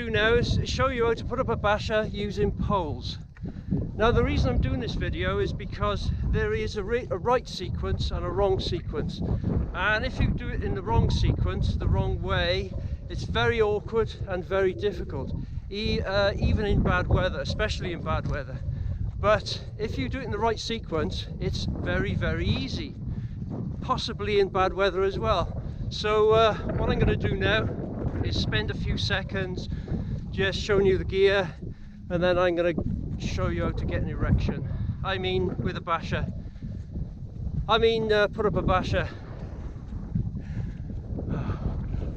do now is show you how to put up a basha using poles. Now the reason I'm doing this video is because there is a right sequence and a wrong sequence, and if you do it in the wrong sequence, the wrong way, it's very awkward and very difficult, even in bad weather, especially in bad weather. But if you do it in the right sequence, it's very, very easy, possibly in bad weather as well. So what I'm going to do now is spend a few seconds just showing you the gear, and then I'm going to show you how to get an erection. I mean with a basha. Put up a basha.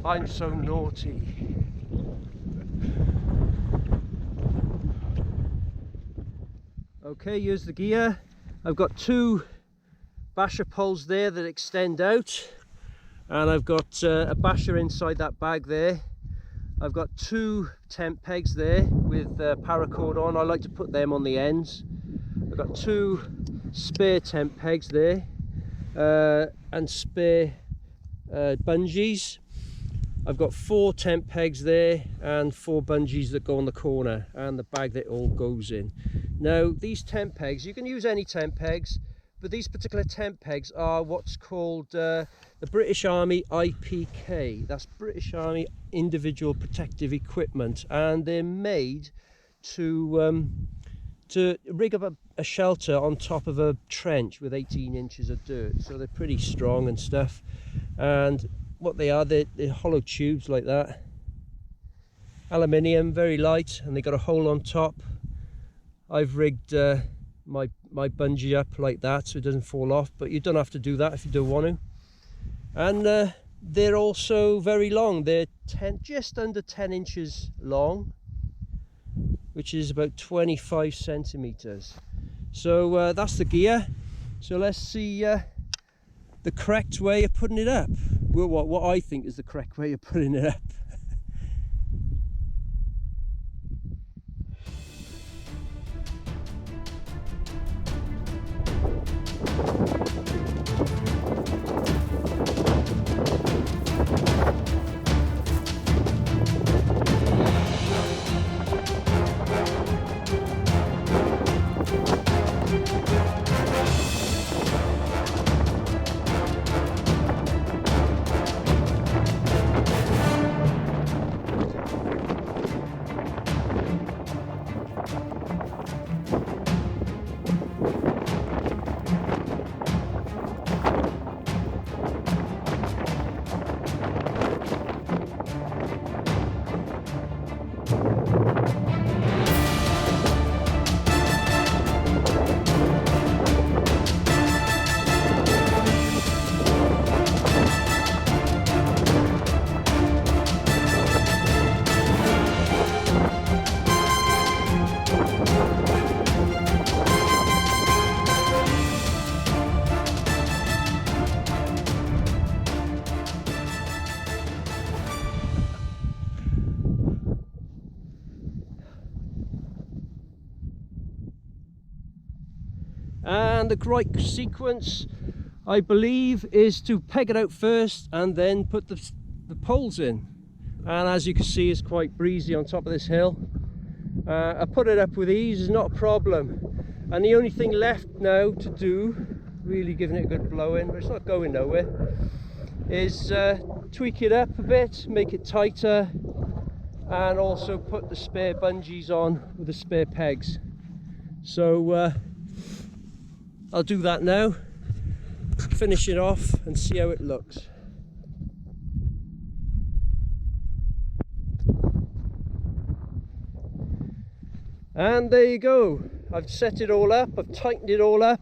I'm so naughty. Okay, here's the gear. I've got two basha poles there that extend out, and I've got a basha inside that bag there. I've got two tent pegs there with paracord on. I like to put them on the ends. I've got two spare tent pegs there and spare bungees. I've got 4 tent pegs there and 4 bungees that go on the corner, and the bag that all goes in. Now these tent pegs, you can use any tent pegs, but these particular tent pegs are what's called the British Army IPK. That's British Army Individual Protective Equipment, and they're made to rig up a shelter on top of a trench with 18 inches of dirt. So they're pretty strong and stuff, and what they are, they're hollow tubes like that, aluminium, very light, and they got a hole on top. I've rigged my bungee up like that so it doesn't fall off, but you don't have to do that if you don't want to. And they're also very long. They're just under 10 inches long, which is about 25 centimeters. So that's the gear. So let's see the correct way of putting it up. Well, what I think is the correct way of putting it up. And the right sequence, I believe, is to peg it out first and then put the poles in. And as you can see, it's quite breezy on top of this hill. I put it up with ease, it's not a problem. And the only thing left now to do, really giving it a good blow in, but it's not going nowhere, is tweak it up a bit, make it tighter, and also put the spare bungees on with the spare pegs. So I'll do that now, finish it off and see how it looks. And there you go. I've set it all up, I've tightened it all up,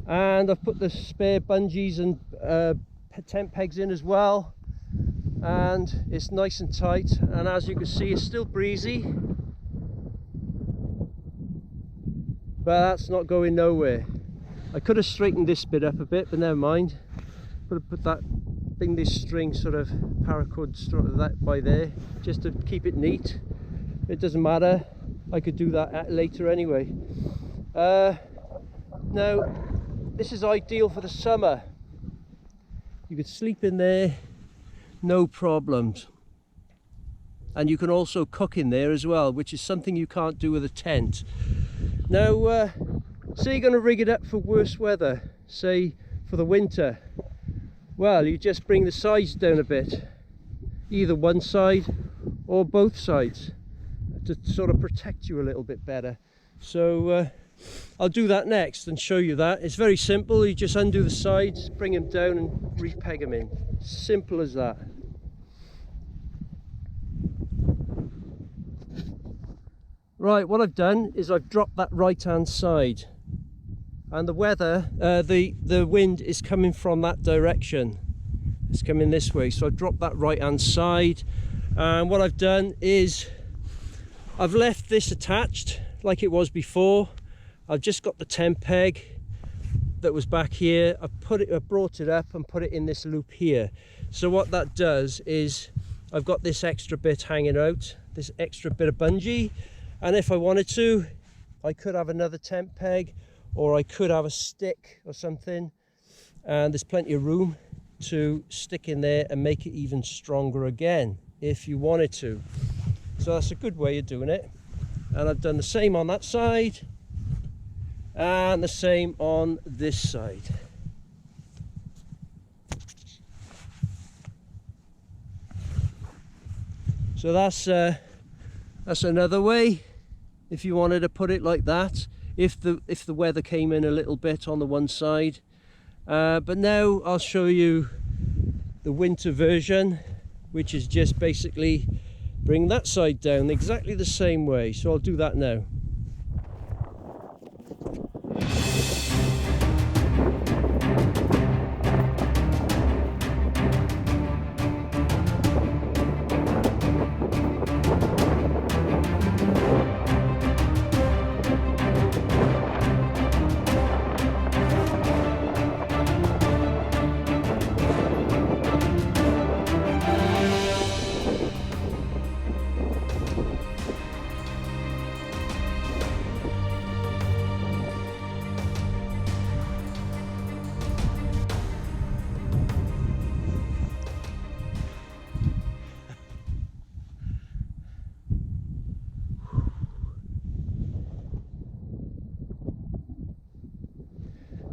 and I've put the spare bungees and tent pegs in as well, and it's nice and tight, and as you can see, it's still breezy, but that's not going nowhere. I could have straightened this bit up a bit, but never mind. Put that thing, this string sort of paracord sort of that by there, just to keep it neat. It doesn't matter, I could do that later anyway. Now this is ideal for the summer. You could sleep in there, no problems. and you can also cook in there as well, which is something you can't do with a tent. Now say you're going to rig it up for worse weather, say for the winter. Well, you just bring the sides down a bit, either one side or both sides, to sort of protect you a little bit better. So I'll do that next and show you that. It's very simple. You just undo the sides, bring them down and re-peg them in. Simple as that. Right, what I've done is I've dropped that right hand side, and the weather, the wind is coming from that direction. It's coming this way, so I've dropped that right hand side, and what I've done is I've left this attached like it was before. I've just got the tent peg that was back here. I brought it up and put it in this loop here. So what that does is I've got this extra bit hanging out, this extra bit of bungee, and if I wanted to, I could have another tent peg, or I could have a stick or something, and there's plenty of room to stick in there and make it even stronger again if you wanted to. So that's a good way of doing it. And I've done the same on that side and the same on this side. So that's another way if you wanted to put it like that, if the weather came in a little bit on the one side. But now I'll show you the winter version, which is just basically bring that side down exactly the same way. So I'll do that now.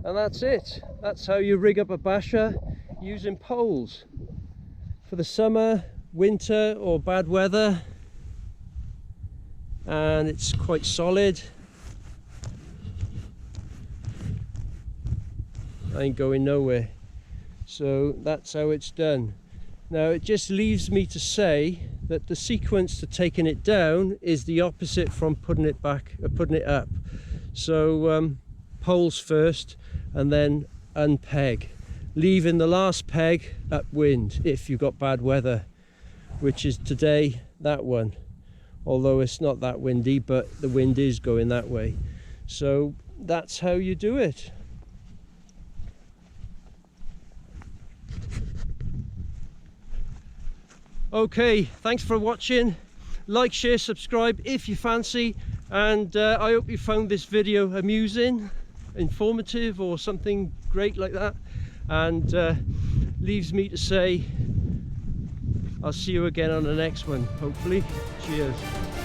And that's it. That's how you rig up a basha using poles for the summer, winter or bad weather. And it's quite solid. I ain't going nowhere. So that's how it's done. Now it just leaves me to say that the sequence to taking it down is the opposite from putting it up. So poles first, and then unpeg, leaving the last peg upwind if you've got bad weather, which is today that one, although it's not that windy, but the wind is going that way. So that's how you do it. Okay, thanks for watching. Like, share, subscribe if you fancy, and I hope you found this video amusing, informative, or something great like that. And leaves me to say I'll see you again on the next one, hopefully. Cheers.